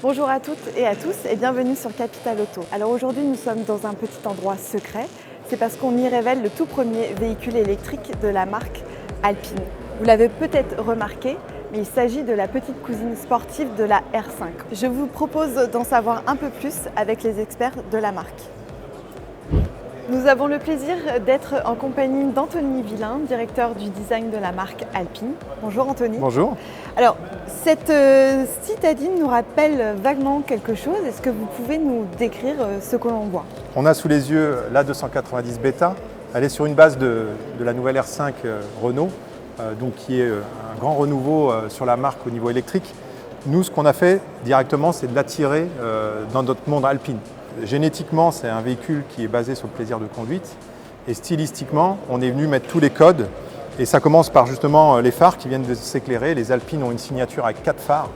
Bonjour à toutes et à tous et bienvenue sur Capital Auto. Alors aujourd'hui nous sommes dans un petit endroit secret, c'est parce qu'on y révèle le tout premier véhicule électrique de la marque Alpine. Vous l'avez peut-être remarqué, mais il s'agit de la petite cousine sportive de la R5. Je vous propose d'en savoir un peu plus avec les experts de la marque. Nous avons le plaisir d'être en compagnie d'Anthony Villain, directeur du design de la marque Alpine. Bonjour Anthony. Bonjour. Alors, cette citadine nous rappelle vaguement quelque chose. Est-ce que vous pouvez nous décrire ce que l'on voit? On a sous les yeux l'A290 Beta. Elle est sur une base de la nouvelle R5 Renault, donc qui est un grand renouveau sur la marque au niveau électrique. Nous, ce qu'on a fait directement, c'est de l'attirer dans notre monde Alpine. Génétiquement, c'est un véhicule qui est basé sur le plaisir de conduite. Et stylistiquement, on est venu mettre tous les codes. Et ça commence par justement les phares qui viennent de s'éclairer. Les Alpines ont une signature avec 4 phares.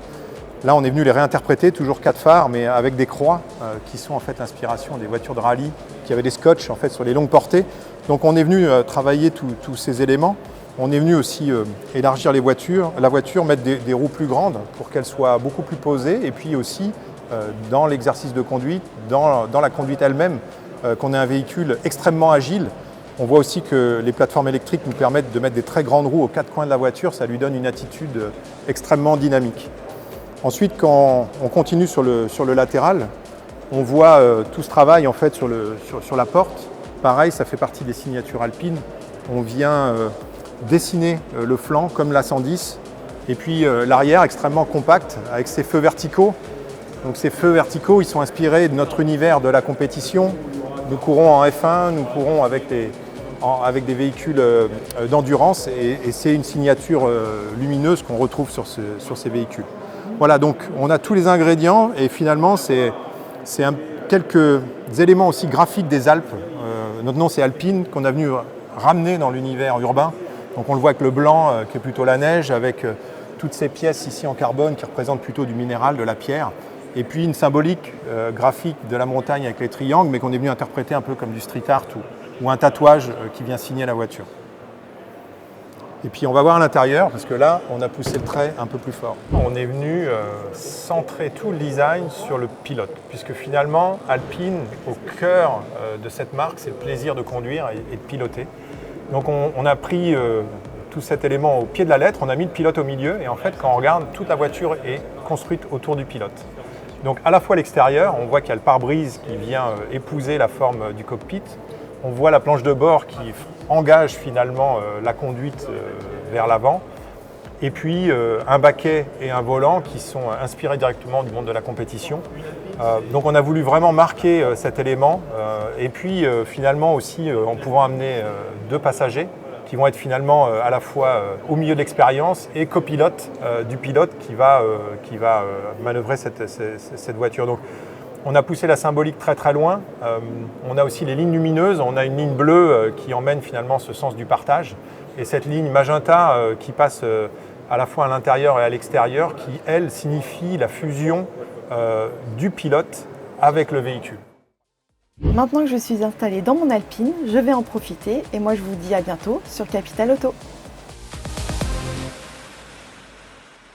Là, on est venu les réinterpréter, toujours 4 phares, mais avec des croix qui sont en fait l'inspiration des voitures de rallye, qui avaient des scotch en fait sur les longues portées. Donc on est venu travailler tous ces éléments. On est venu aussi élargir la voiture, mettre des roues plus grandes pour qu'elles soient beaucoup plus posées. Et puis aussi, dans l'exercice de conduite, dans la conduite elle-même, qu'on ait un véhicule extrêmement agile. On voit aussi que les plateformes électriques nous permettent de mettre des très grandes roues aux 4 coins de la voiture, ça lui donne une attitude extrêmement dynamique. Ensuite, quand on continue sur le latéral, on voit tout ce travail en fait sur la porte. Pareil, ça fait partie des signatures alpines. On vient dessiner le flanc comme la 110 et puis l'arrière extrêmement compact avec ses feux verticaux. Donc ces feux verticaux, ils sont inspirés de notre univers de la compétition. Nous courons en F1, nous courons avec des véhicules d'endurance et c'est une signature lumineuse qu'on retrouve sur ces véhicules. Voilà, donc on a tous les ingrédients et finalement c'est quelques éléments aussi graphiques des Alpes. Notre nom c'est Alpine, qu'on a venu ramener dans l'univers urbain. Donc on le voit avec le blanc qui est plutôt la neige, avec toutes ces pièces ici en carbone qui représentent plutôt du minéral, de la pierre. Et puis une symbolique graphique de la montagne avec les triangles, mais qu'on est venu interpréter un peu comme du street art ou un tatouage qui vient signer la voiture. Et puis on va voir à l'intérieur, parce que là, on a poussé le trait un peu plus fort. On est venu centrer tout le design sur le pilote, puisque finalement, Alpine, au cœur de cette marque, c'est le plaisir de conduire et de piloter. Donc on a pris tout cet élément au pied de la lettre, on a mis le pilote au milieu, et en fait, quand on regarde, toute la voiture est construite autour du pilote. Donc à la fois l'extérieur, on voit qu'il y a le pare-brise qui vient épouser la forme du cockpit. On voit la planche de bord qui engage finalement la conduite vers l'avant. Et puis un baquet et un volant qui sont inspirés directement du monde de la compétition. Donc on a voulu vraiment marquer cet élément. Et puis finalement aussi en pouvant amener 2 passagers qui vont être finalement à la fois au milieu de l'expérience et copilote du pilote qui va manœuvrer cette voiture. Donc, on a poussé la symbolique très très loin. On a aussi les lignes lumineuses. On a une ligne bleue qui emmène finalement ce sens du partage. Et cette ligne magenta qui passe à la fois à l'intérieur et à l'extérieur qui, elle, signifie la fusion du pilote avec le véhicule. Maintenant que je suis installée dans mon Alpine, je vais en profiter et moi je vous dis à bientôt sur Capital Auto.